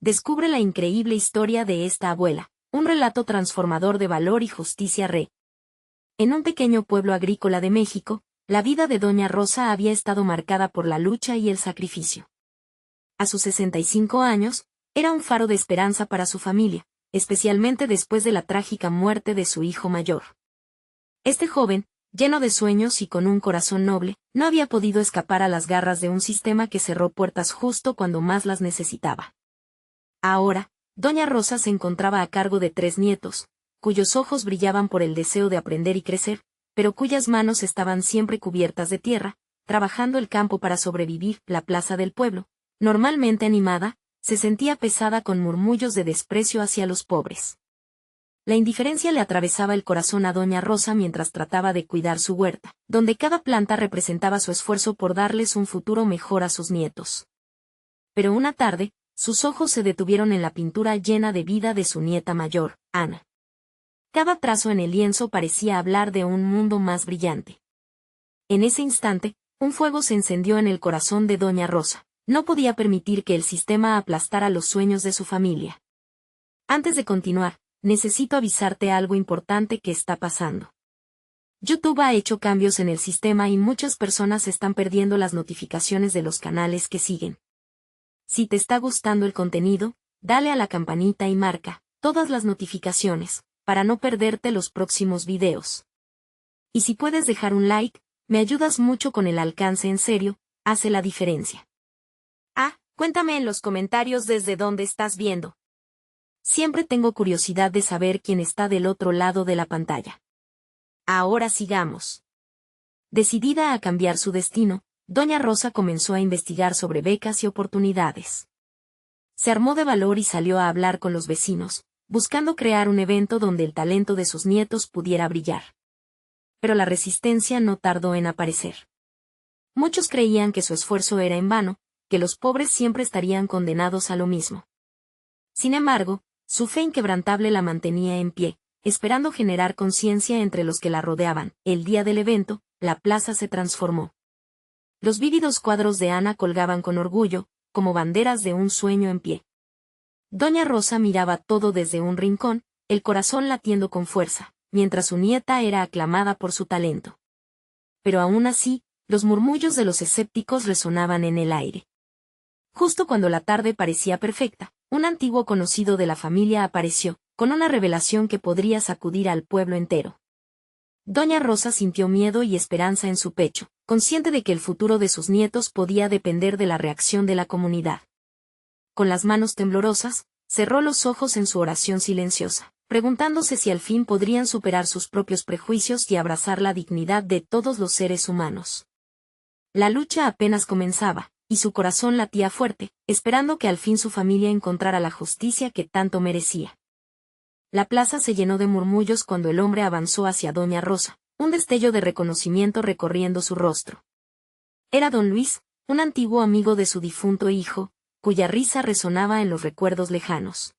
descubre la increíble historia de esta abuela, un relato transformador de valor y justicia En un pequeño pueblo agrícola de México, la vida de Doña Rosa había estado marcada por la lucha y el sacrificio. A sus 65 años, era un faro de esperanza para su familia, especialmente después de la trágica muerte de su hijo mayor. Este joven, lleno de sueños y con un corazón noble, no había podido escapar a las garras de un sistema que cerró puertas justo cuando más las necesitaba. Ahora, Doña Rosa se encontraba a cargo de 3 nietos, cuyos ojos brillaban por el deseo de aprender y crecer, pero cuyas manos estaban siempre cubiertas de tierra, trabajando el campo para sobrevivir. La plaza del pueblo, normalmente animada, se sentía pesada con murmullos de desprecio hacia los pobres. La indiferencia le atravesaba el corazón a Doña Rosa mientras trataba de cuidar su huerta, donde cada planta representaba su esfuerzo por darles un futuro mejor a sus nietos. Pero una tarde, sus ojos se detuvieron en la pintura llena de vida de su nieta mayor, Ana. Cada trazo en el lienzo parecía hablar de un mundo más brillante. En ese instante, un fuego se encendió en el corazón de Doña Rosa. No podía permitir que el sistema aplastara los sueños de su familia. Antes de continuar, necesito avisarte algo importante que está pasando. YouTube ha hecho cambios en el sistema y muchas personas están perdiendo las notificaciones de los canales que siguen. Si te está gustando el contenido, dale a la campanita y marca todas las notificaciones, para no perderte los próximos videos. Y si puedes dejar un like, me ayudas mucho con el alcance. En serio, hace la diferencia. Cuéntame en los comentarios desde dónde estás viendo. Siempre tengo curiosidad de saber quién está del otro lado de la pantalla. Ahora sigamos. Decidida a cambiar su destino, Doña Rosa comenzó a investigar sobre becas y oportunidades. Se armó de valor y salió a hablar con los vecinos, buscando crear un evento donde el talento de sus nietos pudiera brillar. Pero la resistencia no tardó en aparecer. Muchos creían que su esfuerzo era en vano, que los pobres siempre estarían condenados a lo mismo. Sin embargo, su fe inquebrantable la mantenía en pie, esperando generar conciencia entre los que la rodeaban. El día del evento, la plaza se transformó. Los vívidos cuadros de Ana colgaban con orgullo, como banderas de un sueño en pie. Doña Rosa miraba todo desde un rincón, el corazón latiendo con fuerza, mientras su nieta era aclamada por su talento. Pero aún así, los murmullos de los escépticos resonaban en el aire. Justo cuando la tarde parecía perfecta, un antiguo conocido de la familia apareció, con una revelación que podría sacudir al pueblo entero. Doña Rosa sintió miedo y esperanza en su pecho, consciente de que el futuro de sus nietos podía depender de la reacción de la comunidad. Con las manos temblorosas, cerró los ojos en su oración silenciosa, preguntándose si al fin podrían superar sus propios prejuicios y abrazar la dignidad de todos los seres humanos. La lucha apenas comenzaba, y su corazón latía fuerte, esperando que al fin su familia encontrara la justicia que tanto merecía. La plaza se llenó de murmullos cuando el hombre avanzó hacia Doña Rosa, un destello de reconocimiento recorriendo su rostro. Era don Luis, un antiguo amigo de su difunto hijo, cuya risa resonaba en los recuerdos lejanos.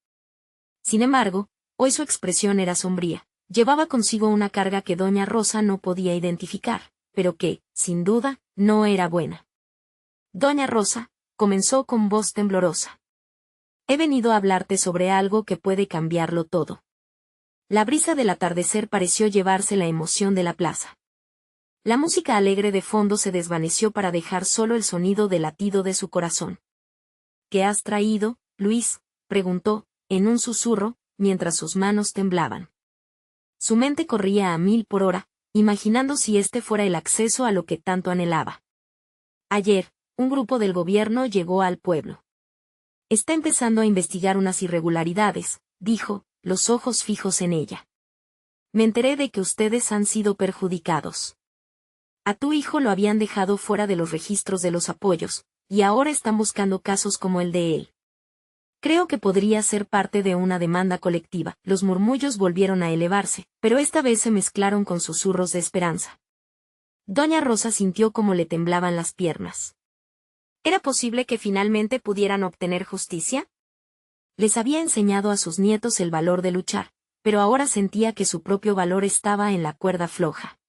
Sin embargo, hoy su expresión era sombría, llevaba consigo una carga que Doña Rosa no podía identificar, pero que, sin duda, no era buena. Doña Rosa, comenzó con voz temblorosa. He venido a hablarte sobre algo que puede cambiarlo todo. La brisa del atardecer pareció llevarse la emoción de la plaza. La música alegre de fondo se desvaneció para dejar solo el sonido del latido de su corazón. ¿Qué has traído, Luis?, preguntó, en un susurro, mientras sus manos temblaban. Su mente corría a 1000 por hora, imaginando si este fuera el acceso a lo que tanto anhelaba. Ayer, un grupo del gobierno llegó al pueblo. Está empezando a investigar unas irregularidades, dijo, los ojos fijos en ella. Me enteré de que ustedes han sido perjudicados. A tu hijo lo habían dejado fuera de los registros de los apoyos, y ahora están buscando casos como el de él. Creo que podría ser parte de una demanda colectiva. Los murmullos volvieron a elevarse, pero esta vez se mezclaron con susurros de esperanza. Doña Rosa sintió como le temblaban las piernas. ¿Era posible que finalmente pudieran obtener justicia? Les había enseñado a sus nietos el valor de luchar, pero ahora sentía que su propio valor estaba en la cuerda floja.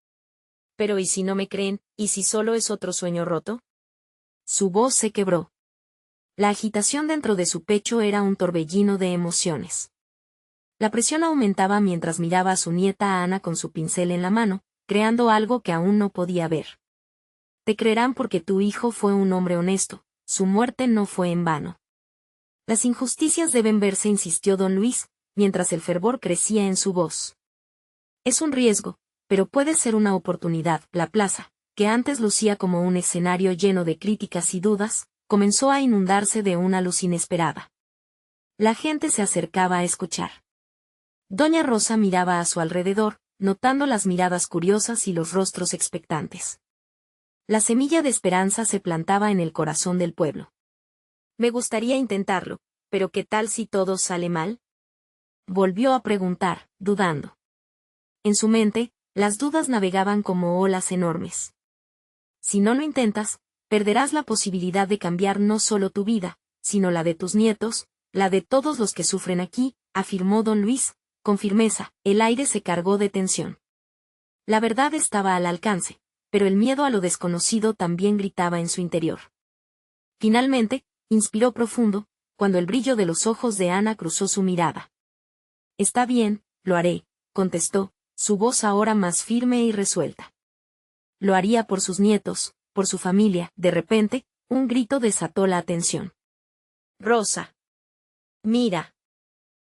Pero ¿y si no me creen? ¿Y si solo es otro sueño roto? Su voz se quebró. La agitación dentro de su pecho era un torbellino de emociones. La presión aumentaba mientras miraba a su nieta Ana con su pincel en la mano, creando algo que aún no podía ver. Te creerán porque tu hijo fue un hombre honesto, su muerte no fue en vano. Las injusticias deben verse, insistió don Luis, mientras el fervor crecía en su voz. Es un riesgo, pero puede ser una oportunidad. La plaza, que antes lucía como un escenario lleno de críticas y dudas, comenzó a inundarse de una luz inesperada. La gente se acercaba a escuchar. Doña Rosa miraba a su alrededor, notando las miradas curiosas y los rostros expectantes. La semilla de esperanza se plantaba en el corazón del pueblo. Me gustaría intentarlo, pero ¿qué tal si todo sale mal? Volvió a preguntar, dudando. En su mente, las dudas navegaban como olas enormes. Si no lo intentas, perderás la posibilidad de cambiar no solo tu vida, sino la de tus nietos, la de todos los que sufren aquí, afirmó don Luis, con firmeza. El aire se cargó de tensión. La verdad estaba al alcance, pero el miedo a lo desconocido también gritaba en su interior. Finalmente, inspiró profundo, cuando el brillo de los ojos de Ana cruzó su mirada. Está bien, lo haré, contestó, su voz ahora más firme y resuelta. Lo haría por sus nietos, por su familia. De repente, un grito desató la atención. Rosa. Mira.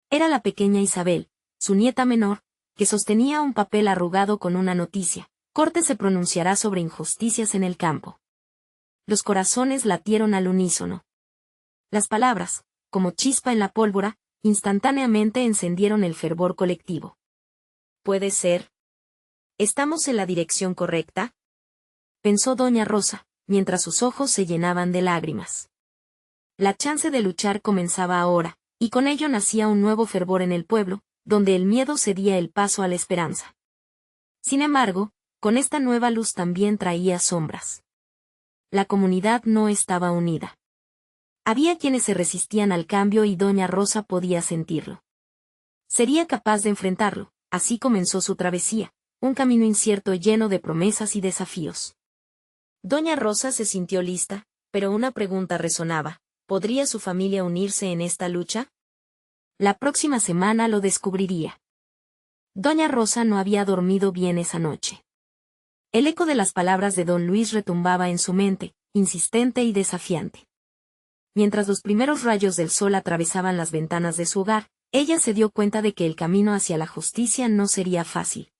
Era la pequeña Isabel, su nieta menor, que sostenía un papel arrugado con una noticia. Corte se pronunciará sobre injusticias en el campo. Los corazones latieron al unísono. Las palabras, como chispa en la pólvora, instantáneamente encendieron el fervor colectivo. ¿Puede ser? ¿Estamos en la dirección correcta?, pensó doña Rosa, mientras sus ojos se llenaban de lágrimas. La chance de luchar comenzaba ahora, y con ello nacía un nuevo fervor en el pueblo, donde el miedo cedía el paso a la esperanza. Sin embargo, con esta nueva luz también traía sombras. La comunidad no estaba unida. Había quienes se resistían al cambio y doña Rosa podía sentirlo. Sería capaz de enfrentarlo. Así comenzó su travesía, un camino incierto lleno de promesas y desafíos. Doña Rosa se sintió lista, pero una pregunta resonaba: ¿podría su familia unirse en esta lucha? La próxima semana lo descubriría. Doña Rosa no había dormido bien esa noche. El eco de las palabras de don Luis retumbaba en su mente, insistente y desafiante. Mientras los primeros rayos del sol atravesaban las ventanas de su hogar, ella se dio cuenta de que el camino hacia la justicia no sería fácil.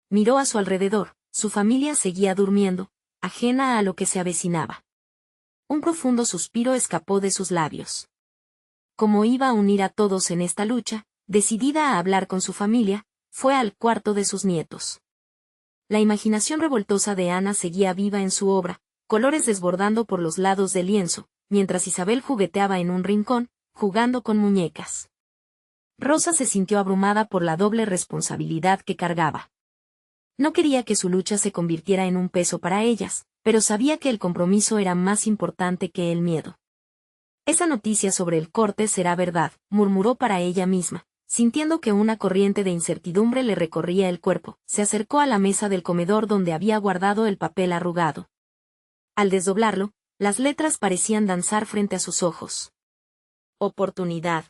Miró a su alrededor, su familia seguía durmiendo, ajena a lo que se avecinaba. Un profundo suspiro escapó de sus labios. Como iba a unir a todos en esta lucha, decidida a hablar con su familia, fue al cuarto de sus nietos. La imaginación revoltosa de Ana seguía viva en su obra, colores desbordando por los lados del lienzo, mientras Isabel jugueteaba en un rincón, jugando con muñecas. Rosa se sintió abrumada por la doble responsabilidad que cargaba. No quería que su lucha se convirtiera en un peso para ellas, pero sabía que el compromiso era más importante que el miedo. Esa noticia sobre el corte será verdad, murmuró para ella misma, sintiendo que una corriente de incertidumbre le recorría el cuerpo. Se acercó a la mesa del comedor donde había guardado el papel arrugado. Al desdoblarlo, las letras parecían danzar frente a sus ojos. Oportunidad.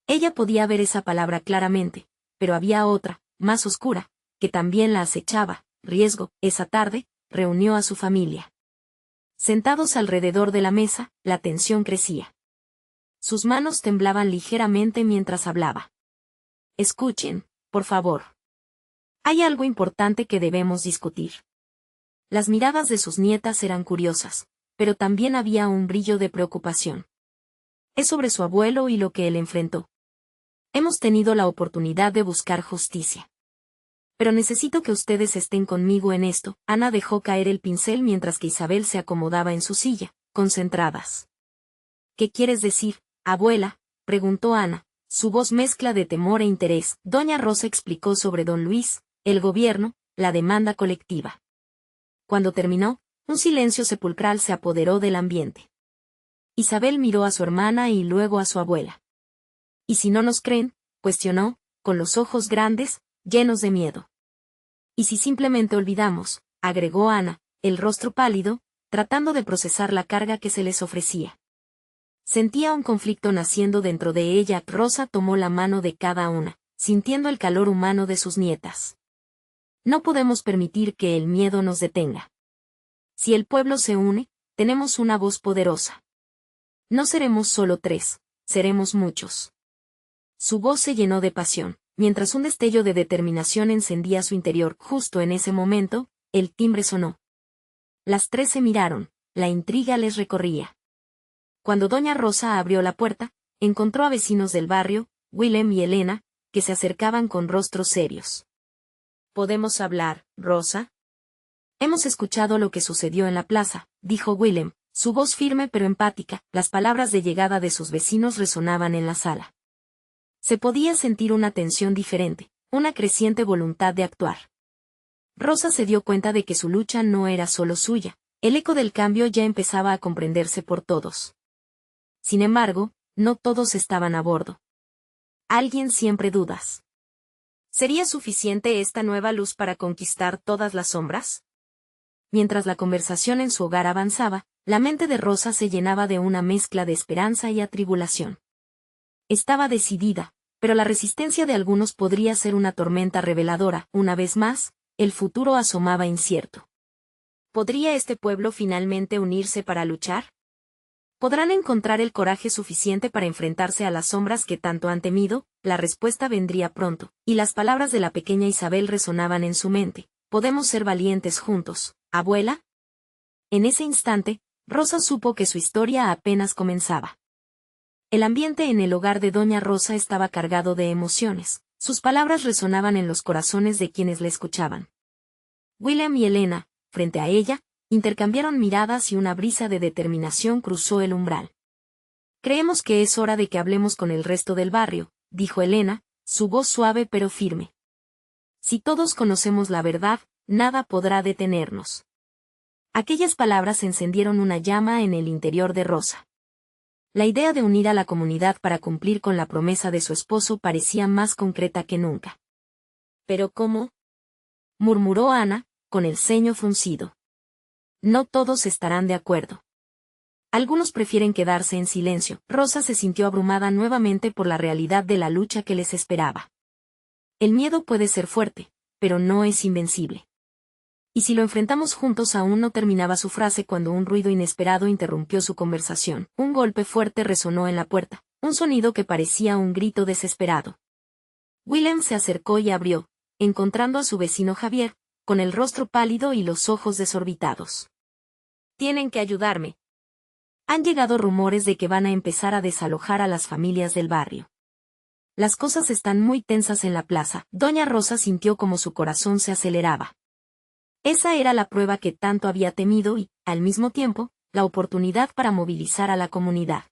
Ella podía ver esa palabra claramente, pero había otra, más oscura, que también la acechaba: riesgo. Esa tarde, reunió a su familia. Sentados alrededor de la mesa, la tensión crecía. Sus manos temblaban ligeramente mientras hablaba. Escuchen, por favor. Hay algo importante que debemos discutir. Las miradas de sus nietas eran curiosas, pero también había un brillo de preocupación. Es sobre su abuelo y lo que él enfrentó. Hemos tenido la oportunidad de buscar justicia. Pero necesito que ustedes estén conmigo en esto. Ana dejó caer el pincel mientras que Isabel se acomodaba en su silla, concentradas. ¿Qué quieres decir, abuela?, preguntó Ana, su voz mezcla de temor e interés. Doña Rosa explicó sobre don Luis, el gobierno, la demanda colectiva. Cuando terminó, un silencio sepulcral se apoderó del ambiente. Isabel miró a su hermana y luego a su abuela. ¿Y si no nos creen?, cuestionó, con los ojos grandes, llenos de miedo. ¿Y si simplemente olvidamos?, agregó Ana, el rostro pálido, tratando de procesar la carga que se les ofrecía. Sentía un conflicto naciendo dentro de ella. Rosa tomó la mano de cada una, sintiendo el calor humano de sus nietas. No podemos permitir que el miedo nos detenga. Si el pueblo se une, tenemos una voz poderosa. No seremos solo 3, seremos muchos. Su voz se llenó de pasión, mientras un destello de determinación encendía su interior. Justo en ese momento, el timbre sonó. Las 3 se miraron, la intriga les recorría. Cuando doña Rosa abrió la puerta, encontró a vecinos del barrio, Willem y Elena, que se acercaban con rostros serios. ¿Podemos hablar, Rosa? Hemos escuchado lo que sucedió en la plaza, dijo Willem, su voz firme pero empática. Las palabras de llegada de sus vecinos resonaban en la sala. Se podía sentir una tensión diferente, una creciente voluntad de actuar. Rosa se dio cuenta de que su lucha no era solo suya, el eco del cambio ya empezaba a comprenderse por todos. Sin embargo, no todos estaban a bordo. Alguien siempre dudas. ¿Sería suficiente esta nueva luz para conquistar todas las sombras? Mientras la conversación en su hogar avanzaba, la mente de Rosa se llenaba de una mezcla de esperanza y atribulación. Estaba decidida, pero la resistencia de algunos podría ser una tormenta reveladora. Una vez más, el futuro asomaba incierto. ¿Podría este pueblo finalmente unirse para luchar? ¿Podrán encontrar el coraje suficiente para enfrentarse a las sombras que tanto han temido? La respuesta vendría pronto, y las palabras de la pequeña Isabel resonaban en su mente. ¿Podemos ser valientes juntos, abuela? En ese instante, Rosa supo que su historia apenas comenzaba. El ambiente en el hogar de doña Rosa estaba cargado de emociones. Sus palabras resonaban en los corazones de quienes la escuchaban. Willem y Elena, frente a ella, intercambiaron miradas y una brisa de determinación cruzó el umbral. Creemos que es hora de que hablemos con el resto del barrio, dijo Elena, su voz suave pero firme. Si todos conocemos la verdad, nada podrá detenernos. Aquellas palabras encendieron una llama en el interior de Rosa. La idea de unir a la comunidad para cumplir con la promesa de su esposo parecía más concreta que nunca. ¿Pero cómo? Murmuró Ana, con el ceño fruncido. No todos estarán de acuerdo. Algunos prefieren quedarse en silencio. Rosa se sintió abrumada nuevamente por la realidad de la lucha que les esperaba. El miedo puede ser fuerte, pero no es invencible. Y si lo enfrentamos juntos. Aún no terminaba su frase cuando un ruido inesperado interrumpió su conversación. Un golpe fuerte resonó en la puerta, un sonido que parecía un grito desesperado. Willem se acercó y abrió, encontrando a su vecino Javier, con el rostro pálido y los ojos desorbitados. Tienen que ayudarme. Han llegado rumores de que van a empezar a desalojar a las familias del barrio. Las cosas están muy tensas en la plaza. Doña Rosa sintió como su corazón se aceleraba. Esa era la prueba que tanto había temido y, al mismo tiempo, la oportunidad para movilizar a la comunidad.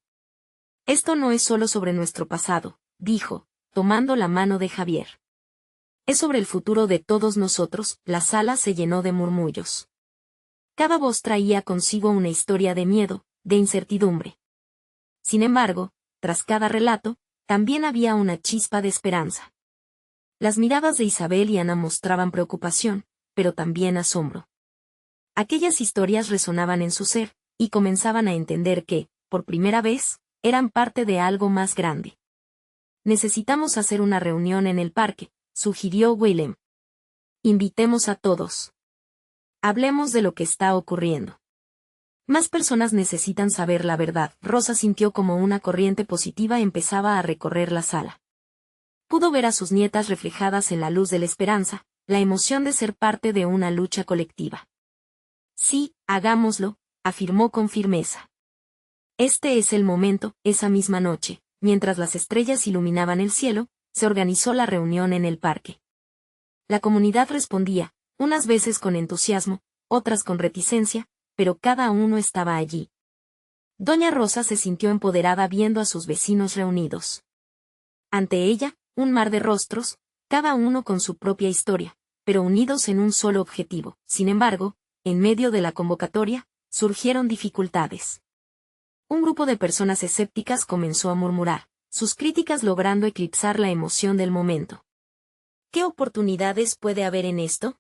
Esto no es solo sobre nuestro pasado, dijo, tomando la mano de Javier. Es sobre el futuro de todos nosotros. La sala se llenó de murmullos. Cada voz traía consigo una historia de miedo, de incertidumbre. Sin embargo, tras cada relato, también había una chispa de esperanza. Las miradas de Isabel y Ana mostraban preocupación, pero también asombro. Aquellas historias resonaban en su ser, y comenzaban a entender que, por primera vez, eran parte de algo más grande. Necesitamos hacer una reunión en el parque, sugirió Willem. Invitemos a todos. Hablemos de lo que está ocurriendo. Más personas necesitan saber la verdad. Rosa sintió como una corriente positiva empezaba a recorrer la sala. Pudo ver a sus nietas reflejadas en la luz de la esperanza, la emoción de ser parte de una lucha colectiva. Sí, hagámoslo, afirmó con firmeza. Este es el momento. Esa misma noche, mientras las estrellas iluminaban el cielo, se organizó la reunión en el parque. La comunidad respondía, unas veces con entusiasmo, otras con reticencia, pero cada uno estaba allí. Doña Rosa se sintió empoderada viendo a sus vecinos reunidos. Ante ella, un mar de rostros, cada uno con su propia historia, pero unidos en un solo objetivo. Sin embargo, en medio de la convocatoria, surgieron dificultades. Un grupo de personas escépticas comenzó a murmurar, sus críticas logrando eclipsar la emoción del momento. ¿Qué oportunidades puede haber en esto?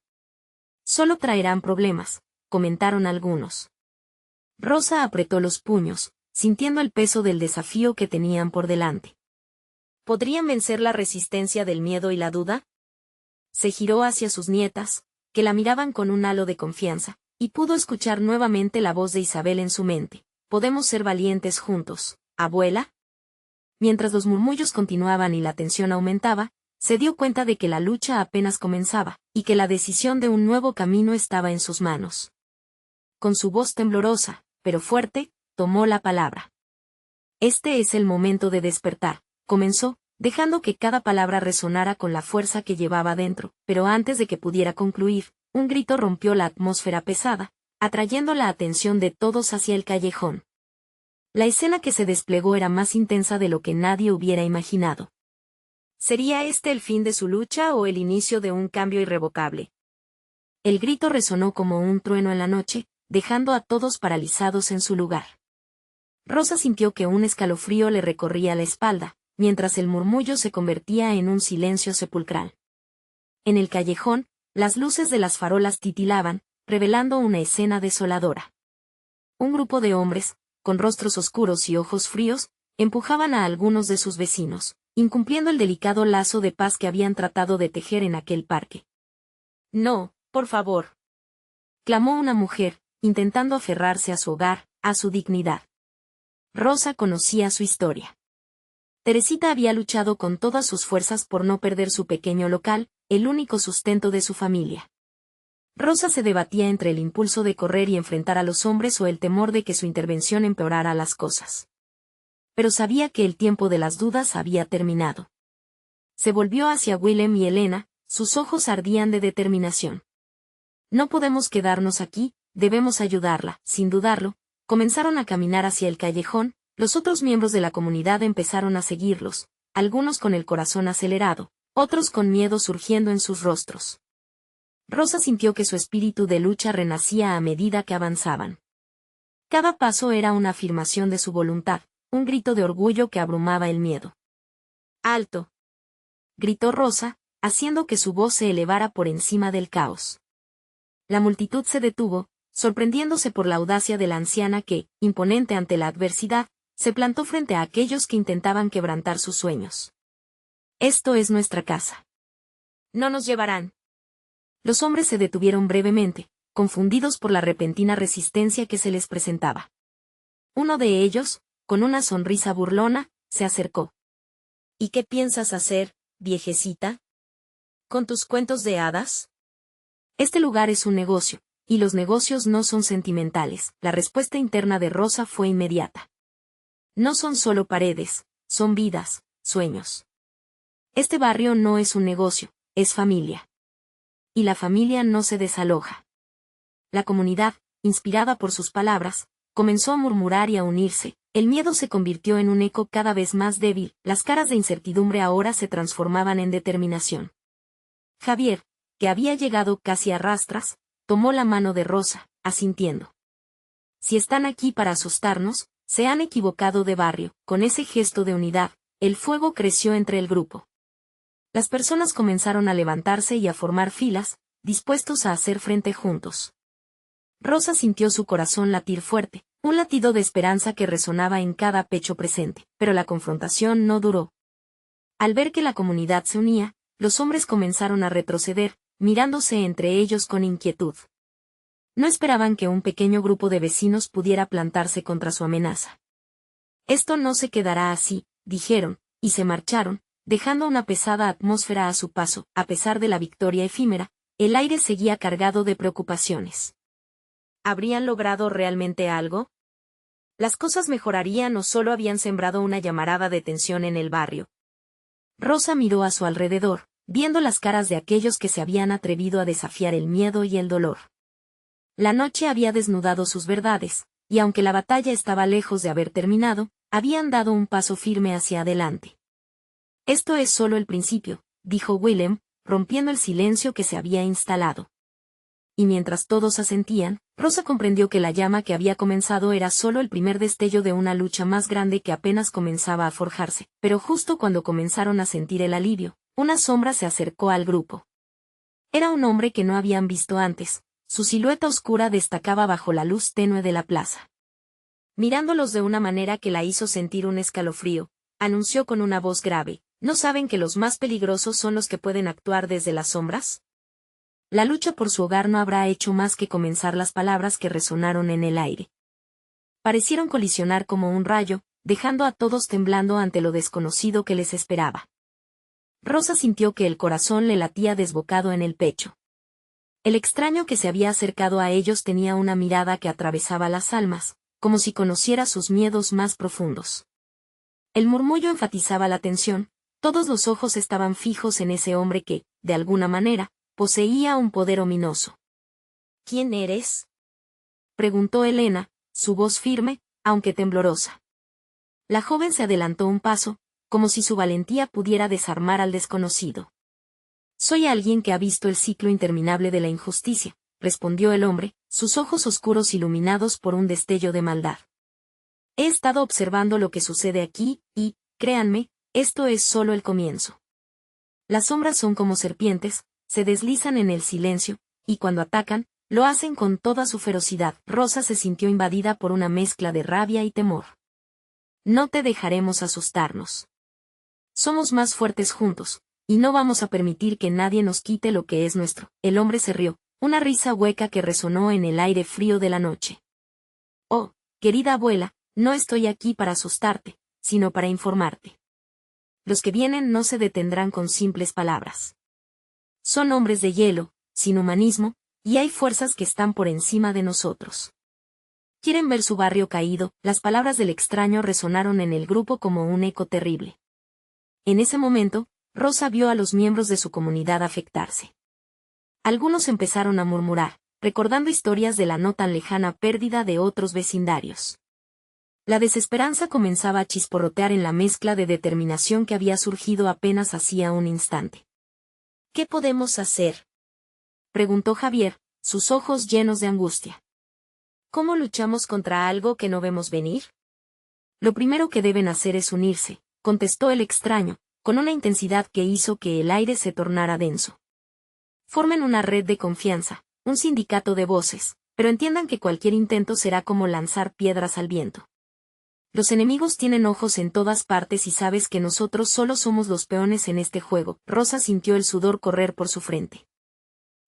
Solo traerán problemas, comentaron algunos. Rosa apretó los puños, sintiendo el peso del desafío que tenían por delante. ¿Podrían vencer la resistencia del miedo y la duda? Se giró hacia sus nietas, que la miraban con un halo de confianza, y pudo escuchar nuevamente la voz de Isabel en su mente. ¿Podemos ser valientes juntos, abuela? Mientras los murmullos continuaban y la tensión aumentaba, se dio cuenta de que la lucha apenas comenzaba, y que la decisión de un nuevo camino estaba en sus manos. Con su voz temblorosa, pero fuerte, tomó la palabra. Este es el momento de despertar, comenzó, dejando que cada palabra resonara con la fuerza que llevaba dentro, pero antes de que pudiera concluir, un grito rompió la atmósfera pesada, atrayendo la atención de todos hacia el callejón. La escena que se desplegó era más intensa de lo que nadie hubiera imaginado. ¿Sería este el fin de su lucha o el inicio de un cambio irrevocable? El grito resonó como un trueno en la noche, dejando a todos paralizados en su lugar. Rosa sintió que un escalofrío le recorría la espalda, mientras el murmullo se convertía en un silencio sepulcral. En el callejón, las luces de las farolas titilaban, revelando una escena desoladora. Un grupo de hombres, con rostros oscuros y ojos fríos, empujaban a algunos de sus vecinos, incumpliendo el delicado lazo de paz que habían tratado de tejer en aquel parque. No, por favor, clamó una mujer, intentando aferrarse a su hogar, a su dignidad. Rosa conocía su historia. Teresita había luchado con todas sus fuerzas por no perder su pequeño local, el único sustento de su familia. Rosa se debatía entre el impulso de correr y enfrentar a los hombres o el temor de que su intervención empeorara las cosas. Pero sabía que el tiempo de las dudas había terminado. Se volvió hacia Willem y Elena, sus ojos ardían de determinación. No podemos quedarnos aquí, debemos ayudarla. Sin dudarlo, comenzaron a caminar hacia el callejón, los otros miembros de la comunidad empezaron a seguirlos, algunos con el corazón acelerado, otros con miedo surgiendo en sus rostros. Rosa sintió que su espíritu de lucha renacía a medida que avanzaban. Cada paso era una afirmación de su voluntad, un grito de orgullo que abrumaba el miedo. ¡Alto!, gritó Rosa, haciendo que su voz se elevara por encima del caos. La multitud se detuvo, sorprendiéndose por la audacia de la anciana que, imponente ante la adversidad, se plantó frente a aquellos que intentaban quebrantar sus sueños. Esto es nuestra casa. No nos llevarán. Los hombres se detuvieron brevemente, confundidos por la repentina resistencia que se les presentaba. Uno de ellos, con una sonrisa burlona, se acercó. ¿Y qué piensas hacer, viejecita? ¿Con tus cuentos de hadas? Este lugar es un negocio, y los negocios no son sentimentales. La respuesta interna de Rosa fue inmediata. No son solo paredes, son vidas, sueños. Este barrio no es un negocio, es familia. Y la familia no se desaloja. La comunidad, inspirada por sus palabras, comenzó a murmurar y a unirse. El miedo se convirtió en un eco cada vez más débil, las caras de incertidumbre ahora se transformaban en determinación. Javier, que había llegado casi a rastras, tomó la mano de Rosa, asintiendo. Si están aquí para asustarnos, se han equivocado de barrio. Con ese gesto de unidad, el fuego creció entre el grupo. Las personas comenzaron a levantarse y a formar filas, dispuestos a hacer frente juntos. Rosa sintió su corazón latir fuerte, un latido de esperanza que resonaba en cada pecho presente, pero la confrontación no duró. Al ver que la comunidad se unía, los hombres comenzaron a retroceder, mirándose entre ellos con inquietud. No esperaban que un pequeño grupo de vecinos pudiera plantarse contra su amenaza. Esto no se quedará así, dijeron, y se marcharon, dejando una pesada atmósfera a su paso. A pesar de la victoria efímera, el aire seguía cargado de preocupaciones. ¿Habrían logrado realmente algo? ¿Las cosas mejorarían o solo habían sembrado una llamarada de tensión en el barrio? Rosa miró a su alrededor, viendo las caras de aquellos que se habían atrevido a desafiar el miedo y el dolor. La noche había desnudado sus verdades, y aunque la batalla estaba lejos de haber terminado, habían dado un paso firme hacia adelante. Esto es solo el principio, dijo Willem, rompiendo el silencio que se había instalado. Y mientras todos asentían, Rosa comprendió que la llama que había comenzado era solo el primer destello de una lucha más grande que apenas comenzaba a forjarse, pero justo cuando comenzaron a sentir el alivio, una sombra se acercó al grupo. Era un hombre que no habían visto antes, su silueta oscura destacaba bajo la luz tenue de la plaza. Mirándolos de una manera que la hizo sentir un escalofrío, anunció con una voz grave, ¿no saben que los más peligrosos son los que pueden actuar desde las sombras? La lucha por su hogar no habrá hecho más que comenzar. Las palabras que resonaron en el aire parecieron colisionar como un rayo, dejando a todos temblando ante lo desconocido que les esperaba. Rosa sintió que el corazón le latía desbocado en el pecho. El extraño que se había acercado a ellos tenía una mirada que atravesaba las almas, como si conociera sus miedos más profundos. El murmullo enfatizaba la tensión, todos los ojos estaban fijos en ese hombre que, de alguna manera, poseía un poder ominoso. ¿Quién eres?, preguntó Helena, su voz firme, aunque temblorosa. La joven se adelantó un paso, como si su valentía pudiera desarmar al desconocido. Soy alguien que ha visto el ciclo interminable de la injusticia, respondió el hombre, sus ojos oscuros iluminados por un destello de maldad. He estado observando lo que sucede aquí, y, créanme, esto es solo el comienzo. Las sombras son como serpientes, se deslizan en el silencio, y cuando atacan, lo hacen con toda su ferocidad. Rosa se sintió invadida por una mezcla de rabia y temor. No te dejaremos asustarnos. Somos más fuertes juntos, y no vamos a permitir que nadie nos quite lo que es nuestro. El hombre se rió, una risa hueca que resonó en el aire frío de la noche. Oh, querida abuela, no estoy aquí para asustarte, sino para informarte. Los que vienen no se detendrán con simples palabras. Son hombres de hielo, sin humanismo, y hay fuerzas que están por encima de nosotros. Quieren ver su barrio caído. Las palabras del extraño resonaron en el grupo como un eco terrible. En ese momento, Rosa vio a los miembros de su comunidad afectarse. Algunos empezaron a murmurar, recordando historias de la no tan lejana pérdida de otros vecindarios. La desesperanza comenzaba a chisporrotear en la mezcla de determinación que había surgido apenas hacía un instante. ¿Qué podemos hacer?, preguntó Javier, sus ojos llenos de angustia. ¿Cómo luchamos contra algo que no vemos venir? Lo primero que deben hacer es unirse, contestó el extraño, con una intensidad que hizo que el aire se tornara denso. Formen una red de confianza, un sindicato de voces, pero entiendan que cualquier intento será como lanzar piedras al viento. Los enemigos tienen ojos en todas partes y sabes que nosotros solo somos los peones en este juego. Rosa sintió el sudor correr por su frente.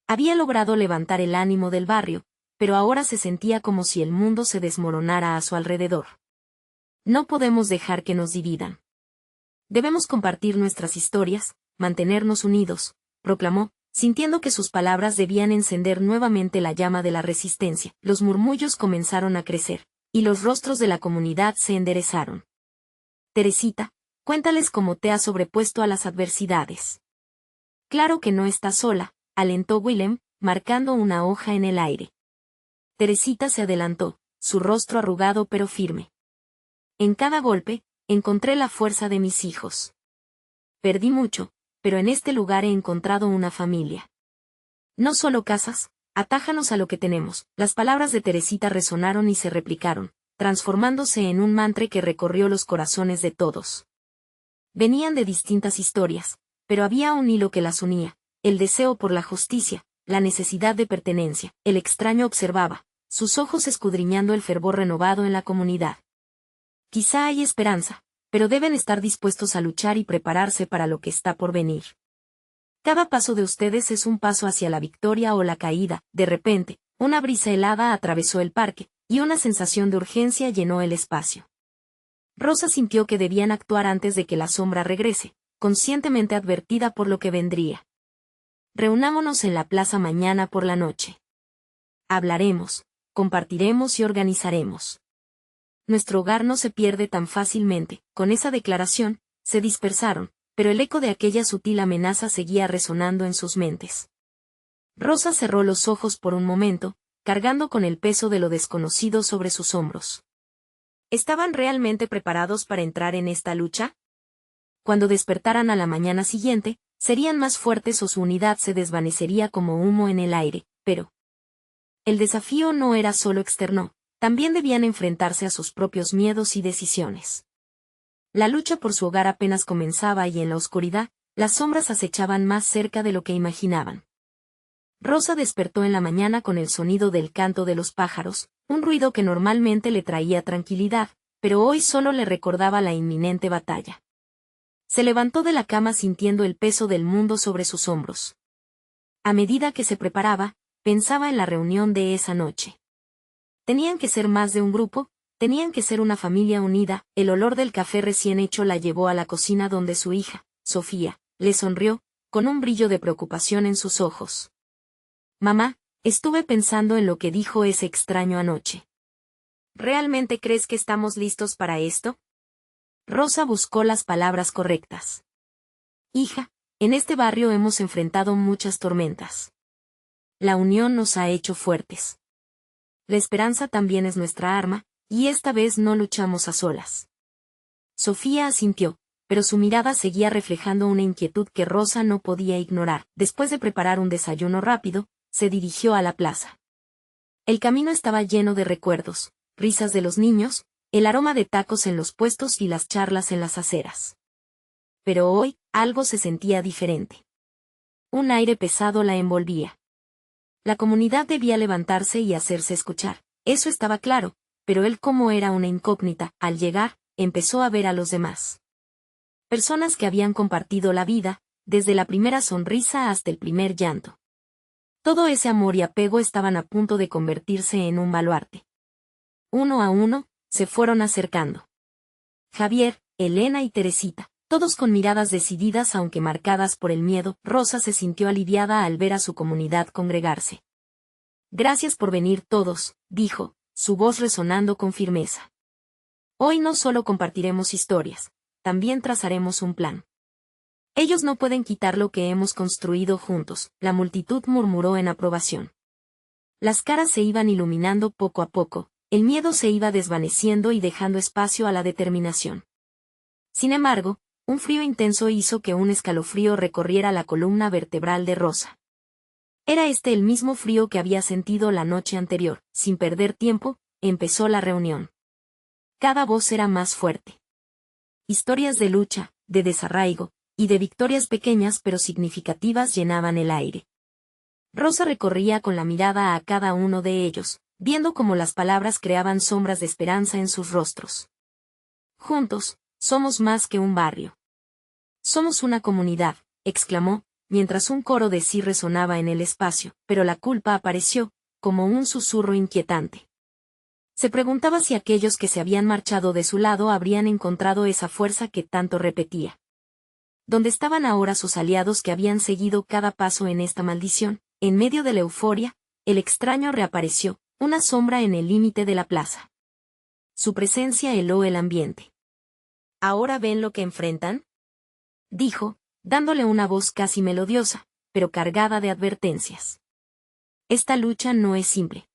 Había logrado levantar el ánimo del barrio, pero ahora se sentía como si el mundo se desmoronara a su alrededor. No podemos dejar que nos dividan. Debemos compartir nuestras historias, mantenernos unidos, proclamó, sintiendo que sus palabras debían encender nuevamente la llama de la resistencia. Los murmullos comenzaron a crecer, y los rostros de la comunidad se enderezaron. Teresita, cuéntales cómo te has sobrepuesto a las adversidades. Claro que no estás sola, alentó Willem, marcando una hoja en el aire. Teresita se adelantó, su rostro arrugado pero firme. En cada golpe, encontré la fuerza de mis hijos. Perdí mucho, pero en este lugar he encontrado una familia. No solo casas, atájanos a lo que tenemos. Las palabras de Teresita resonaron y se replicaron, transformándose en un mantra que recorrió los corazones de todos. Venían de distintas historias, pero había un hilo que las unía, el deseo por la justicia, la necesidad de pertenencia. El extraño observaba, sus ojos escudriñando el fervor renovado en la comunidad. Quizá hay esperanza, pero deben estar dispuestos a luchar y prepararse para lo que está por venir. Cada paso de ustedes es un paso hacia la victoria o la caída. De repente, una brisa helada atravesó el parque, y una sensación de urgencia llenó el espacio. Rosa sintió que debían actuar antes de que la sombra regrese, conscientemente advertida por lo que vendría. Reunámonos en la plaza mañana por la noche. Hablaremos, compartiremos y organizaremos. Nuestro hogar no se pierde tan fácilmente. Con esa declaración, se dispersaron, pero el eco de aquella sutil amenaza seguía resonando en sus mentes. Rosa cerró los ojos por un momento, cargando con el peso de lo desconocido sobre sus hombros. ¿Estaban realmente preparados para entrar en esta lucha? Cuando despertaran a la mañana siguiente, serían más fuertes o su unidad se desvanecería como humo en el aire, pero el desafío no era solo externo, también debían enfrentarse a sus propios miedos y decisiones. La lucha por su hogar apenas comenzaba y en la oscuridad, las sombras acechaban más cerca de lo que imaginaban. Rosa despertó en la mañana con el sonido del canto de los pájaros, un ruido que normalmente le traía tranquilidad, pero hoy solo le recordaba la inminente batalla. Se levantó de la cama sintiendo el peso del mundo sobre sus hombros. A medida que se preparaba, pensaba en la reunión de esa noche. Tenían que ser más de un grupo, tenían que ser una familia unida. El olor del café recién hecho la llevó a la cocina donde su hija, Sofía, le sonrió, con un brillo de preocupación en sus ojos. Mamá, estuve pensando en lo que dijo ese extraño anoche. ¿Realmente crees que estamos listos para esto? Rosa buscó las palabras correctas. Hija, en este barrio hemos enfrentado muchas tormentas. La unión nos ha hecho fuertes. La esperanza también es nuestra arma, y esta vez no luchamos a solas. Sofía asintió, pero su mirada seguía reflejando una inquietud que Rosa no podía ignorar. Después de preparar un desayuno rápido, se dirigió a la plaza. El camino estaba lleno de recuerdos, risas de los niños, el aroma de tacos en los puestos y las charlas en las aceras. Pero hoy, algo se sentía diferente. Un aire pesado la envolvía. La comunidad debía levantarse y hacerse escuchar, eso estaba claro, pero él, como era una incógnita, al llegar, empezó a ver a los demás. Personas que habían compartido la vida, desde la primera sonrisa hasta el primer llanto. Todo ese amor y apego estaban a punto de convertirse en un baluarte. Uno a uno, se fueron acercando. Javier, Elena y Teresita, todos con miradas decididas aunque marcadas por el miedo. Rosa se sintió aliviada al ver a su comunidad congregarse. Gracias por venir todos, dijo, su voz resonando con firmeza. Hoy no solo compartiremos historias, también trazaremos un plan. Ellos no pueden quitar lo que hemos construido juntos, la multitud murmuró en aprobación. Las caras se iban iluminando poco a poco, el miedo se iba desvaneciendo y dejando espacio a la determinación. Sin embargo, un frío intenso hizo que un escalofrío recorriera la columna vertebral de Rosa. Era este el mismo frío que había sentido la noche anterior. Sin perder tiempo, empezó la reunión. Cada voz era más fuerte. Historias de lucha, de desarraigo, y de victorias pequeñas pero significativas llenaban el aire. Rosa recorría con la mirada a cada uno de ellos, viendo cómo las palabras creaban sombras de esperanza en sus rostros. Juntos, somos más que un barrio. Somos una comunidad, exclamó, mientras un coro de sí resonaba en el espacio, pero la culpa apareció, como un susurro inquietante. Se preguntaba si aquellos que se habían marchado de su lado habrían encontrado esa fuerza que tanto repetía. ¿Dónde estaban ahora sus aliados que habían seguido cada paso en esta maldición? En medio de la euforia, el extraño reapareció, una sombra en el límite de la plaza. Su presencia heló el ambiente. ¿Ahora ven lo que enfrentan?, dijo, dándole una voz casi melodiosa, pero cargada de advertencias. Esta lucha no es simple.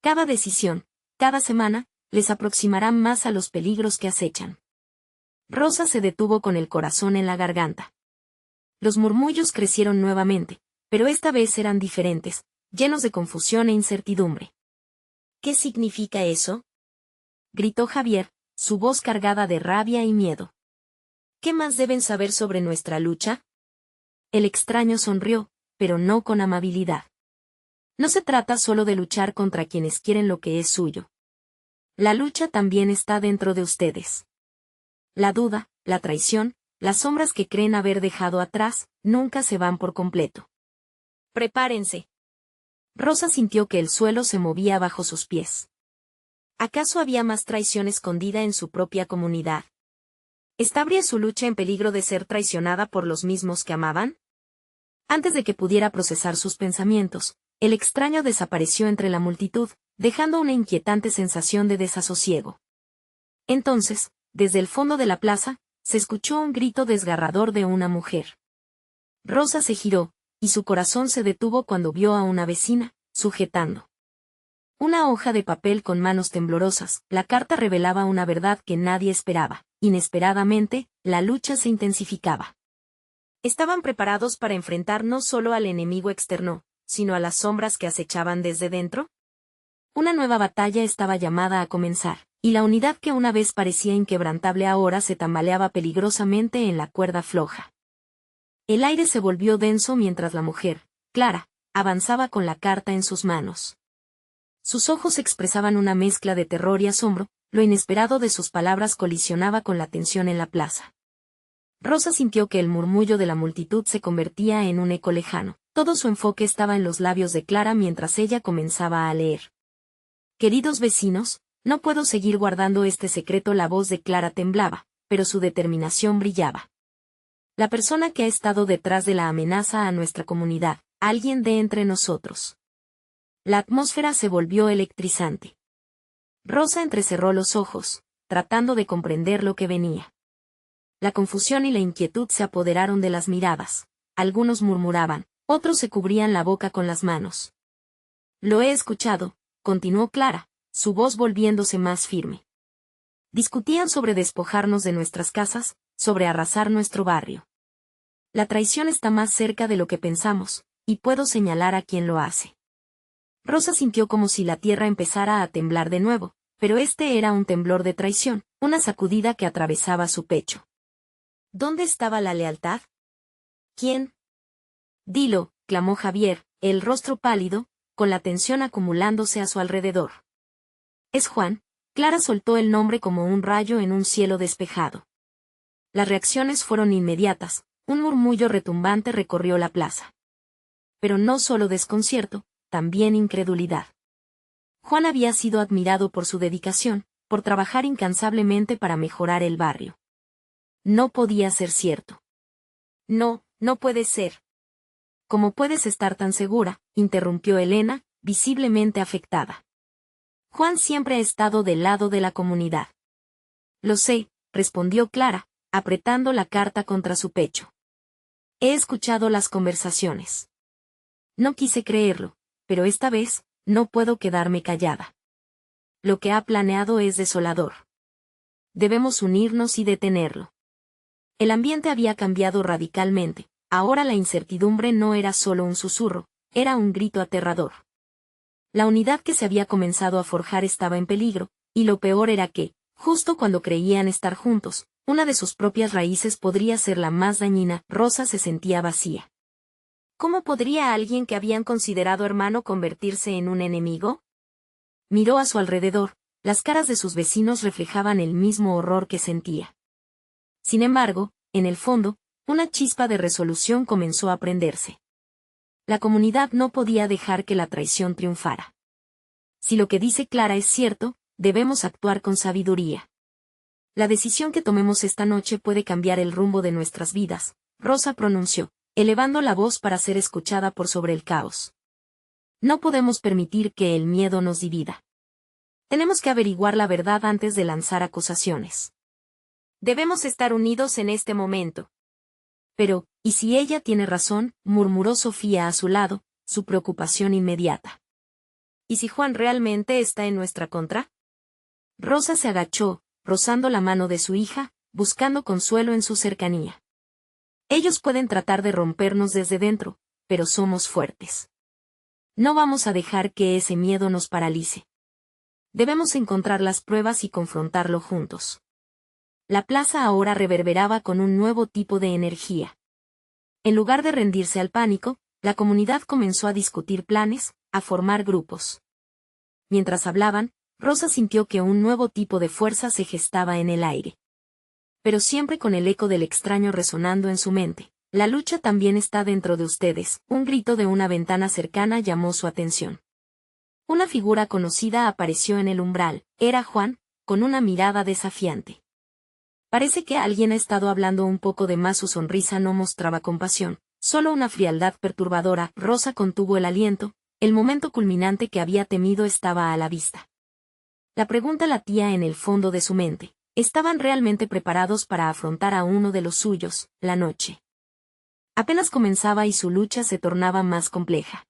Cada decisión, cada semana, les aproximará más a los peligros que acechan. Rosa se detuvo con el corazón en la garganta. Los murmullos crecieron nuevamente, pero esta vez eran diferentes, llenos de confusión e incertidumbre. ¿Qué significa eso?, gritó Javier, su voz cargada de rabia y miedo. ¿Qué más deben saber sobre nuestra lucha? El extraño sonrió, pero no con amabilidad. No se trata solo de luchar contra quienes quieren lo que es suyo. La lucha también está dentro de ustedes. La duda, la traición, las sombras que creen haber dejado atrás, nunca se van por completo. Prepárense. Rosa sintió que el suelo se movía bajo sus pies. ¿Acaso había más traición escondida en su propia comunidad? ¿Estaría su lucha en peligro de ser traicionada por los mismos que amaban? Antes de que pudiera procesar sus pensamientos, el extraño desapareció entre la multitud, dejando una inquietante sensación de desasosiego. Entonces, desde el fondo de la plaza, se escuchó un grito desgarrador de una mujer. Rosa se giró, y su corazón se detuvo cuando vio a una vecina, sujetando una hoja de papel con manos temblorosas. La carta revelaba una verdad que nadie esperaba. Inesperadamente, la lucha se intensificaba. Estaban preparados para enfrentar no solo al enemigo externo, sino a las sombras que acechaban desde dentro. Una nueva batalla estaba llamada a comenzar, y la unidad que una vez parecía inquebrantable ahora se tambaleaba peligrosamente en la cuerda floja. El aire se volvió denso mientras la mujer, Clara, avanzaba con la carta en sus manos. Sus ojos expresaban una mezcla de terror y asombro, lo inesperado de sus palabras colisionaba con la tensión en la plaza. Rosa sintió que el murmullo de la multitud se convertía en un eco lejano. Todo su enfoque estaba en los labios de Clara mientras ella comenzaba a leer. Queridos vecinos, no puedo seguir guardando este secreto. La voz de Clara temblaba, pero su determinación brillaba. La persona que ha estado detrás de la amenaza a nuestra comunidad, alguien de entre nosotros. La atmósfera se volvió electrizante. Rosa entrecerró los ojos, tratando de comprender lo que venía. La confusión y la inquietud se apoderaron de las miradas. Algunos murmuraban, otros se cubrían la boca con las manos. Lo he escuchado, continuó Clara, su voz volviéndose más firme. Discutían sobre despojarnos de nuestras casas, sobre arrasar nuestro barrio. La traición está más cerca de lo que pensamos, y puedo señalar a quien lo hace. Rosa sintió como si la tierra empezara a temblar de nuevo, pero este era un temblor de traición, una sacudida que atravesaba su pecho. ¿Dónde estaba la lealtad? ¿Quién? Dilo, clamó Javier, el rostro pálido, con la tensión acumulándose a su alrededor. Es Juan. Clara soltó el nombre como un rayo en un cielo despejado. Las reacciones fueron inmediatas, un murmullo retumbante recorrió la plaza. Pero no solo desconcierto, también incredulidad. Juan había sido admirado por su dedicación, por trabajar incansablemente para mejorar el barrio. No podía ser cierto. No, no puede ser. ¿Cómo puedes estar tan segura?, interrumpió Elena, visiblemente afectada. Juan siempre ha estado del lado de la comunidad. Lo sé, respondió Clara, apretando la carta contra su pecho. He escuchado las conversaciones. No quise creerlo, pero esta vez, no puedo quedarme callada. Lo que ha planeado es desolador. Debemos unirnos y detenerlo. El ambiente había cambiado radicalmente, ahora la incertidumbre no era solo un susurro, era un grito aterrador. La unidad que se había comenzado a forjar estaba en peligro, y lo peor era que, justo cuando creían estar juntos, una de sus propias raíces podría ser la más dañina. Rosa se sentía vacía. ¿Cómo podría alguien que habían considerado hermano convertirse en un enemigo? Miró a su alrededor, las caras de sus vecinos reflejaban el mismo horror que sentía. Sin embargo, en el fondo, una chispa de resolución comenzó a prenderse. La comunidad no podía dejar que la traición triunfara. Si lo que dice Clara es cierto, debemos actuar con sabiduría. La decisión que tomemos esta noche puede cambiar el rumbo de nuestras vidas, Rosa pronunció, elevando la voz para ser escuchada por sobre el caos. No podemos permitir que el miedo nos divida. Tenemos que averiguar la verdad antes de lanzar acusaciones. Debemos estar unidos en este momento. Pero, ¿y si ella tiene razón?, murmuró Sofía a su lado, su preocupación inmediata. ¿Y si Juan realmente está en nuestra contra? Rosa se agachó, rozando la mano de su hija, buscando consuelo en su cercanía. Ellos pueden tratar de rompernos desde dentro, pero somos fuertes. No vamos a dejar que ese miedo nos paralice. Debemos encontrar las pruebas y confrontarlo juntos. La plaza ahora reverberaba con un nuevo tipo de energía. En lugar de rendirse al pánico, la comunidad comenzó a discutir planes, a formar grupos. Mientras hablaban, Rosa sintió que un nuevo tipo de fuerza se gestaba en el aire. Pero siempre con el eco del extraño resonando en su mente. La lucha también está dentro de ustedes. Un grito de una ventana cercana llamó su atención. Una figura conocida apareció en el umbral. Era Juan, con una mirada desafiante. Parece que alguien ha estado hablando un poco de más. Su sonrisa no mostraba compasión, solo una frialdad perturbadora. Rosa contuvo el aliento, el momento culminante que había temido estaba a la vista. La pregunta latía en el fondo de su mente. ¿Estaban realmente preparados para afrontar a uno de los suyos, la noche? Apenas comenzaba y su lucha se tornaba más compleja.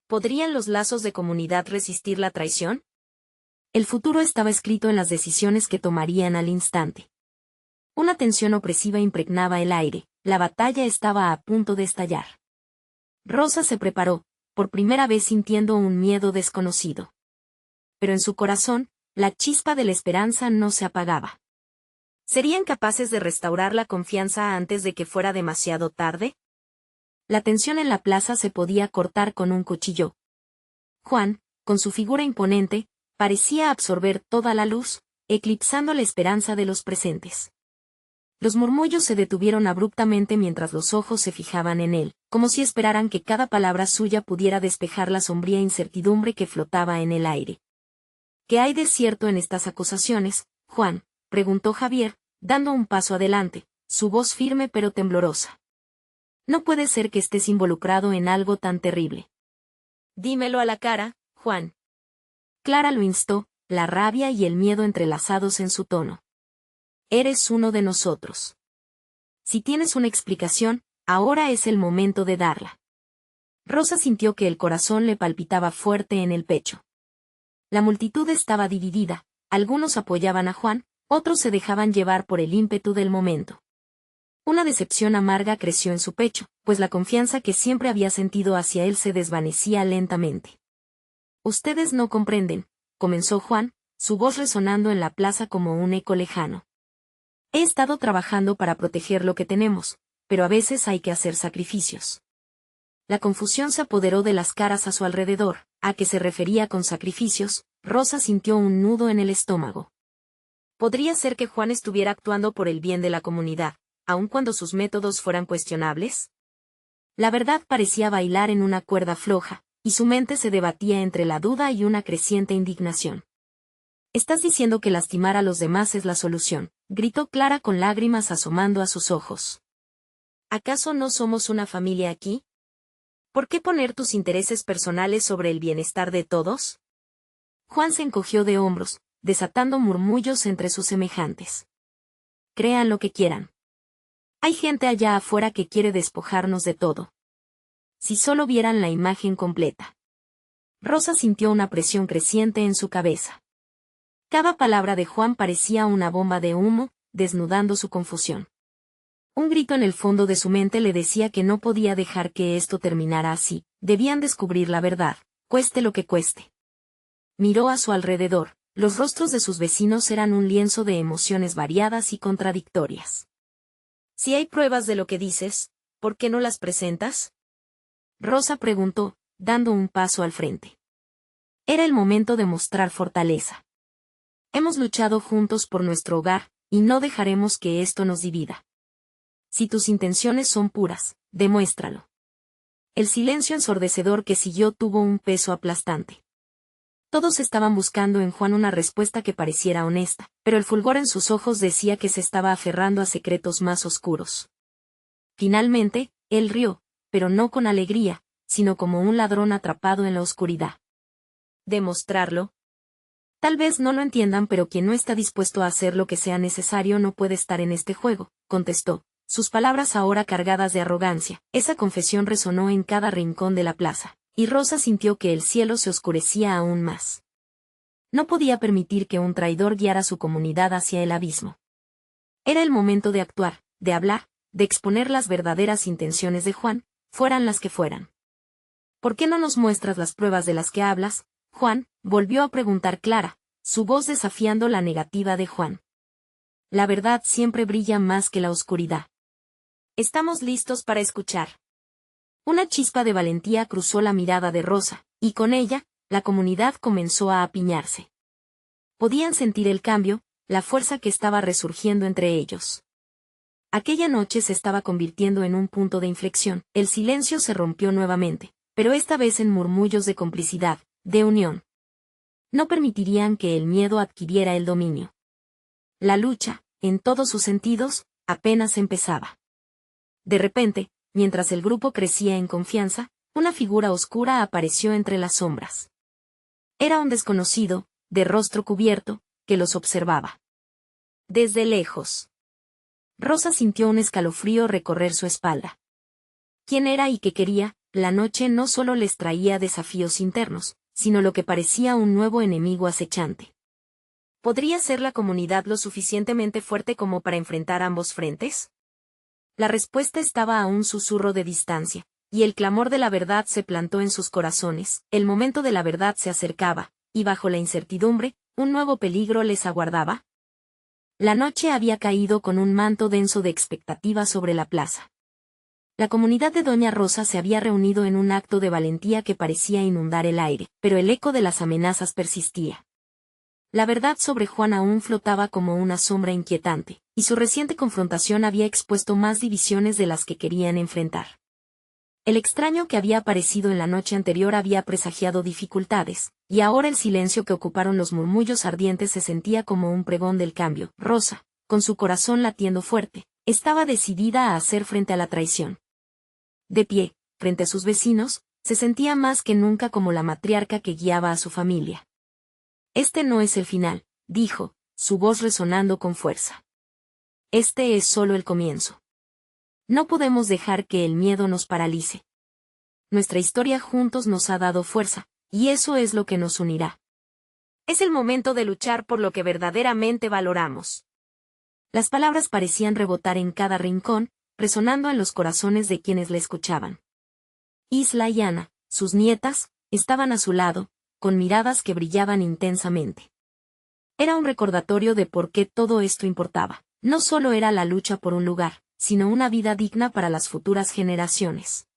¿Podrían los lazos de comunidad resistir la traición? El futuro estaba escrito en las decisiones que tomarían al instante. Una tensión opresiva impregnaba el aire, la batalla estaba a punto de estallar. Rosa se preparó, por primera vez sintiendo un miedo desconocido. Pero en su corazón, la chispa de la esperanza no se apagaba. ¿Serían capaces de restaurar la confianza antes de que fuera demasiado tarde? La tensión en la plaza se podía cortar con un cuchillo. Juan, con su figura imponente, parecía absorber toda la luz, eclipsando la esperanza de los presentes. Los murmullos se detuvieron abruptamente mientras los ojos se fijaban en él, como si esperaran que cada palabra suya pudiera despejar la sombría incertidumbre que flotaba en el aire. ¿Qué hay de cierto en estas acusaciones, Juan?, preguntó Javier, dando un paso adelante, su voz firme pero temblorosa. No puede ser que estés involucrado en algo tan terrible. Dímelo a la cara, Juan. Clara lo instó, la rabia y el miedo entrelazados en su tono. Eres uno de nosotros. Si tienes una explicación, ahora es el momento de darla. Rosa sintió que el corazón le palpitaba fuerte en el pecho. La multitud estaba dividida, algunos apoyaban a Juan, otros se dejaban llevar por el ímpetu del momento. Una decepción amarga creció en su pecho, pues la confianza que siempre había sentido hacia él se desvanecía lentamente. Ustedes no comprenden, comenzó Juan, su voz resonando en la plaza como un eco lejano. He estado trabajando para proteger lo que tenemos, pero a veces hay que hacer sacrificios. La confusión se apoderó de las caras a su alrededor. ¿A qué se refería con sacrificios? Rosa sintió un nudo en el estómago. ¿Podría ser que Juan estuviera actuando por el bien de la comunidad, aun cuando sus métodos fueran cuestionables? La verdad parecía bailar en una cuerda floja, y su mente se debatía entre la duda y una creciente indignación. «Estás diciendo que lastimar a los demás es la solución», gritó Clara con lágrimas asomando a sus ojos. ¿Acaso no somos una familia aquí? ¿Por qué poner tus intereses personales sobre el bienestar de todos? Juan se encogió de hombros, desatando murmullos entre sus semejantes. Crean lo que quieran. Hay gente allá afuera que quiere despojarnos de todo. Si solo vieran la imagen completa. Rosa sintió una presión creciente en su cabeza. Cada palabra de Juan parecía una bomba de humo, desnudando su confusión. Un grito en el fondo de su mente le decía que no podía dejar que esto terminara así, debían descubrir la verdad, cueste lo que cueste. Miró a su alrededor, los rostros de sus vecinos eran un lienzo de emociones variadas y contradictorias. Si hay pruebas de lo que dices, ¿por qué no las presentas? Rosa preguntó, dando un paso al frente. Era el momento de mostrar fortaleza. Hemos luchado juntos por nuestro hogar, y no dejaremos que esto nos divida. Si tus intenciones son puras, demuéstralo. El silencio ensordecedor que siguió tuvo un peso aplastante. Todos estaban buscando en Juan una respuesta que pareciera honesta, pero el fulgor en sus ojos decía que se estaba aferrando a secretos más oscuros. Finalmente, él rió, pero no con alegría, sino como un ladrón atrapado en la oscuridad. ¿Demostrarlo? Tal vez no lo entiendan, pero quien no está dispuesto a hacer lo que sea necesario no puede estar en este juego, contestó, sus palabras ahora cargadas de arrogancia. Esa confesión resonó en cada rincón de la plaza, y Rosa sintió que el cielo se oscurecía aún más. No podía permitir que un traidor guiara a su comunidad hacia el abismo. Era el momento de actuar, de hablar, de exponer las verdaderas intenciones de Juan, fueran las que fueran. ¿Por qué no nos muestras las pruebas de las que hablas, Juan?, volvió a preguntar Clara, su voz desafiando la negativa de Juan. La verdad siempre brilla más que la oscuridad. Estamos listos para escuchar. Una chispa de valentía cruzó la mirada de Rosa, y con ella, la comunidad comenzó a apiñarse. Podían sentir el cambio, la fuerza que estaba resurgiendo entre ellos. Aquella noche se estaba convirtiendo en un punto de inflexión, el silencio se rompió nuevamente, pero esta vez en murmullos de complicidad, de unión. No permitirían que el miedo adquiriera el dominio. La lucha, en todos sus sentidos, apenas empezaba. De repente, mientras el grupo crecía en confianza, una figura oscura apareció entre las sombras. Era un desconocido, de rostro cubierto, que los observaba. Desde lejos. Rosa sintió un escalofrío recorrer su espalda. ¿Quién era y qué quería? La noche no solo les traía desafíos internos, sino lo que parecía un nuevo enemigo acechante. ¿Podría ser la comunidad lo suficientemente fuerte como para enfrentar ambos frentes? La respuesta estaba a un susurro de distancia, y el clamor de la verdad se plantó en sus corazones. El momento de la verdad se acercaba, y bajo la incertidumbre, un nuevo peligro les aguardaba. La noche había caído con un manto denso de expectativa sobre la plaza. La comunidad de Doña Rosa se había reunido en un acto de valentía que parecía inundar el aire, pero el eco de las amenazas persistía. La verdad sobre Juan aún flotaba como una sombra inquietante, y su reciente confrontación había expuesto más divisiones de las que querían enfrentar. El extraño que había aparecido en la noche anterior había presagiado dificultades, y ahora el silencio que ocuparon los murmullos ardientes se sentía como un pregón del cambio. Rosa, con su corazón latiendo fuerte, estaba decidida a hacer frente a la traición. De pie, frente a sus vecinos, se sentía más que nunca como la matriarca que guiaba a su familia. Este no es el final, dijo, su voz resonando con fuerza. Este es solo el comienzo. No podemos dejar que el miedo nos paralice. Nuestra historia juntos nos ha dado fuerza, y eso es lo que nos unirá. Es el momento de luchar por lo que verdaderamente valoramos. Las palabras parecían rebotar en cada rincón, resonando en los corazones de quienes la escuchaban. Isla y Ana, sus nietas, estaban a su lado, con miradas que brillaban intensamente. Era un recordatorio de por qué todo esto importaba. No solo era la lucha por un lugar, sino una vida digna para las futuras generaciones.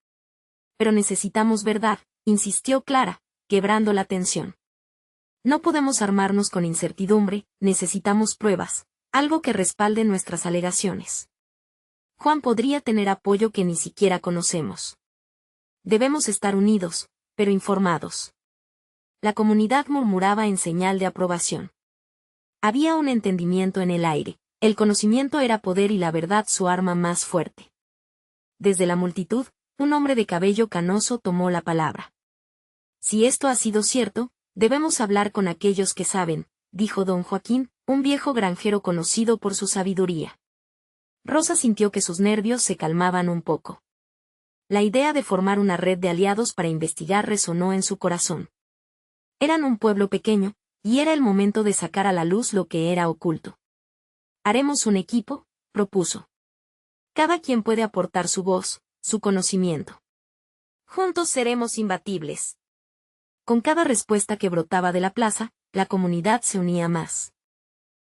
Pero necesitamos verdad, insistió Clara, quebrando la tensión. No podemos armarnos con incertidumbre, necesitamos pruebas, algo que respalde nuestras alegaciones. Juan podría tener apoyo que ni siquiera conocemos. Debemos estar unidos, pero informados. La comunidad murmuraba en señal de aprobación. Había un entendimiento en el aire. El conocimiento era poder y la verdad su arma más fuerte. Desde la multitud, un hombre de cabello canoso tomó la palabra. Si esto ha sido cierto, debemos hablar con aquellos que saben, dijo don Joaquín, un viejo granjero conocido por su sabiduría. Rosa sintió que sus nervios se calmaban un poco. La idea de formar una red de aliados para investigar resonó en su corazón. Eran un pueblo pequeño, y era el momento de sacar a la luz lo que era oculto. Haremos un equipo, propuso. Cada quien puede aportar su voz, su conocimiento. Juntos seremos imbatibles. Con cada respuesta que brotaba de la plaza, la comunidad se unía más.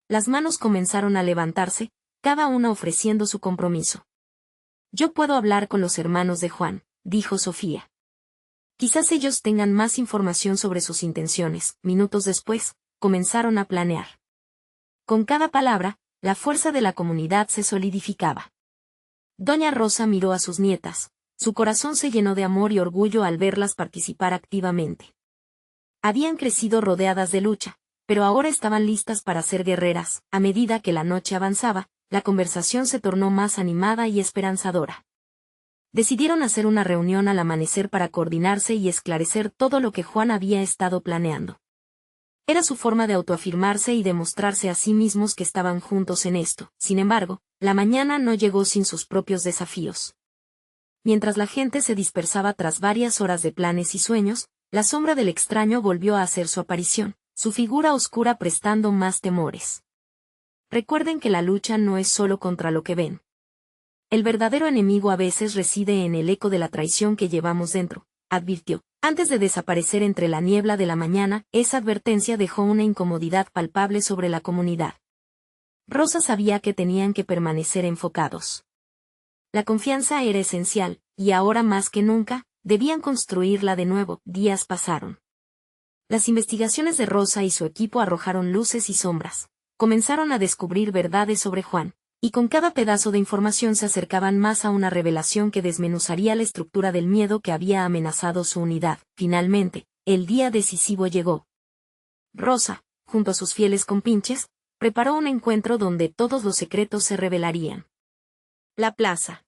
Las manos comenzaron a levantarse, cada una ofreciendo su compromiso. Yo puedo hablar con los hermanos de Juan, dijo Sofía. Quizás ellos tengan más información sobre sus intenciones. Minutos después, comenzaron a planear. Con cada palabra, la fuerza de la comunidad se solidificaba. Doña Rosa miró a sus nietas, su corazón se llenó de amor y orgullo al verlas participar activamente. Habían crecido rodeadas de lucha, pero ahora estaban listas para ser guerreras. A medida que la noche avanzaba, la conversación se tornó más animada y esperanzadora. Decidieron hacer una reunión al amanecer para coordinarse y esclarecer todo lo que Juan había estado planeando. Era su forma de autoafirmarse y demostrarse a sí mismos que estaban juntos en esto. Sin embargo, la mañana no llegó sin sus propios desafíos. Mientras la gente se dispersaba tras varias horas de planes y sueños, la sombra del extraño volvió a hacer su aparición, su figura oscura prestando más temores. Recuerden que la lucha no es solo contra lo que ven. El verdadero enemigo a veces reside en el eco de la traición que llevamos dentro, advirtió. Antes de desaparecer entre la niebla de la mañana, esa advertencia dejó una incomodidad palpable sobre la comunidad. Rosa sabía que tenían que permanecer enfocados. La confianza era esencial, y ahora más que nunca, debían construirla de nuevo. Días pasaron. Las investigaciones de Rosa y su equipo arrojaron luces y sombras. Comenzaron a descubrir verdades sobre Juan, y con cada pedazo de información se acercaban más a una revelación que desmenuzaría la estructura del miedo que había amenazado su unidad. Finalmente, el día decisivo llegó. Rosa, junto a sus fieles compinches, preparó un encuentro donde todos los secretos se revelarían. La plaza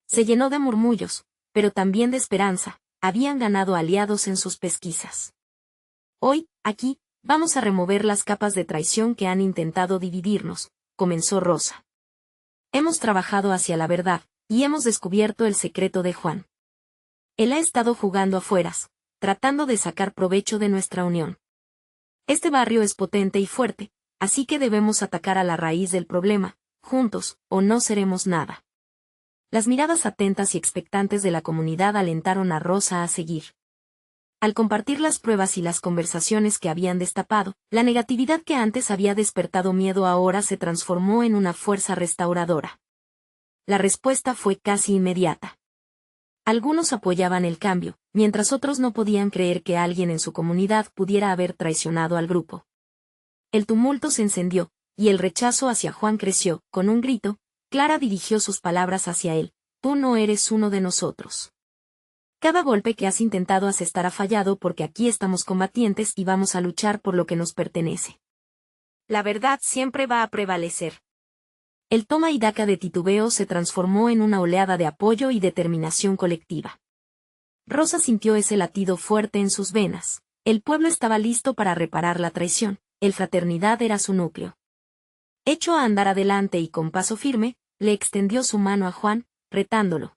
se llenó de murmullos, pero también de esperanza. Habían ganado aliados en sus pesquisas. Hoy, aquí, vamos a remover las capas de traición que han intentado dividirnos, comenzó Rosa. Hemos trabajado hacia la verdad, y hemos descubierto el secreto de Juan. Él ha estado jugando afueras, tratando de sacar provecho de nuestra unión. Este barrio es potente y fuerte, así que debemos atacar a la raíz del problema, juntos, o no seremos nada. Las miradas atentas y expectantes de la comunidad alentaron a Rosa a seguir. Al compartir las pruebas y las conversaciones que habían destapado, la negatividad que antes había despertado miedo ahora se transformó en una fuerza restauradora. La respuesta fue casi inmediata. Algunos apoyaban el cambio, mientras otros no podían creer que alguien en su comunidad pudiera haber traicionado al grupo. El tumulto se encendió, y el rechazo hacia Juan creció. Con un grito, Clara dirigió sus palabras hacia él: «Tú no eres uno de nosotros. Cada golpe que has intentado asestar ha fallado porque aquí estamos combatientes y vamos a luchar por lo que nos pertenece. La verdad siempre va a prevalecer». El toma y daca de titubeo se transformó en una oleada de apoyo y determinación colectiva. Rosa sintió ese latido fuerte en sus venas. El pueblo estaba listo para reparar la traición. El Fraternidad era su núcleo. Hecho a andar adelante y con paso firme, le extendió su mano a Juan, retándolo.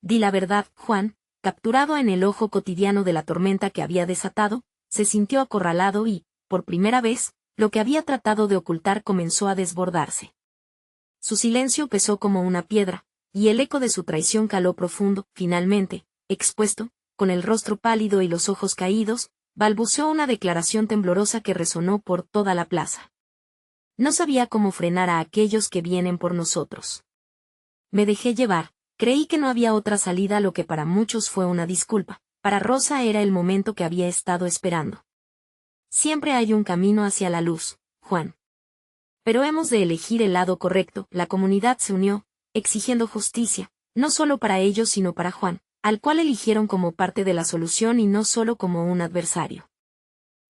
«Di la verdad, Juan». Capturado en el ojo cotidiano de la tormenta que había desatado, se sintió acorralado y, por primera vez, lo que había tratado de ocultar comenzó a desbordarse. Su silencio pesó como una piedra, y el eco de su traición caló profundo. Finalmente, expuesto, con el rostro pálido y los ojos caídos, balbuceó una declaración temblorosa que resonó por toda la plaza. «No sabía cómo frenar a aquellos que vienen por nosotros. Me dejé llevar. Creí que no había otra salida». Lo que para muchos fue una disculpa, para Rosa era el momento que había estado esperando. «Siempre hay un camino hacia la luz, Juan. Pero hemos de elegir el lado correcto». La comunidad se unió, exigiendo justicia, no solo para ellos sino para Juan, al cual eligieron como parte de la solución y no solo como un adversario.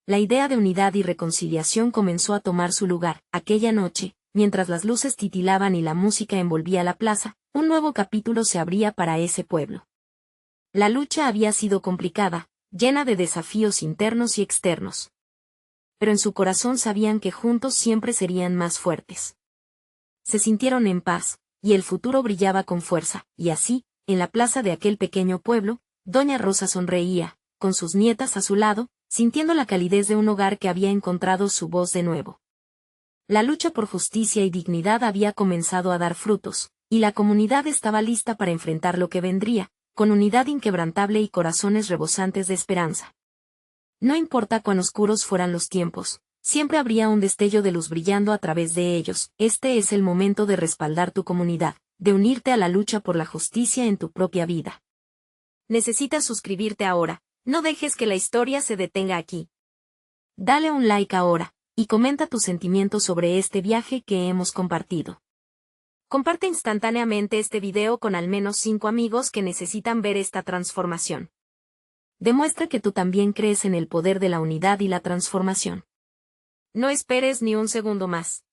La idea de unidad y reconciliación comenzó a tomar su lugar. Aquella noche, mientras las luces titilaban y la música envolvía la plaza, un nuevo capítulo se abría para ese pueblo. La lucha había sido complicada, llena de desafíos internos y externos. Pero en su corazón sabían que juntos siempre serían más fuertes. Se sintieron en paz, y el futuro brillaba con fuerza, y así, en la plaza de aquel pequeño pueblo, doña Rosa sonreía, con sus nietas a su lado, sintiendo la calidez de un hogar que había encontrado su voz de nuevo. La lucha por justicia y dignidad había comenzado a dar frutos, y la comunidad estaba lista para enfrentar lo que vendría, con unidad inquebrantable y corazones rebosantes de esperanza. No importa cuán oscuros fueran los tiempos, siempre habría un destello de luz brillando a través de ellos. Este es el momento de respaldar tu comunidad, de unirte a la lucha por la justicia en tu propia vida. Necesitas suscribirte ahora, no dejes que la historia se detenga aquí. Dale un like ahora, y comenta tus sentimientos sobre este viaje que hemos compartido. Comparte instantáneamente este video con al menos 5 amigos que necesitan ver esta transformación. Demuestra que tú también crees en el poder de la unidad y la transformación. No esperes ni un segundo más.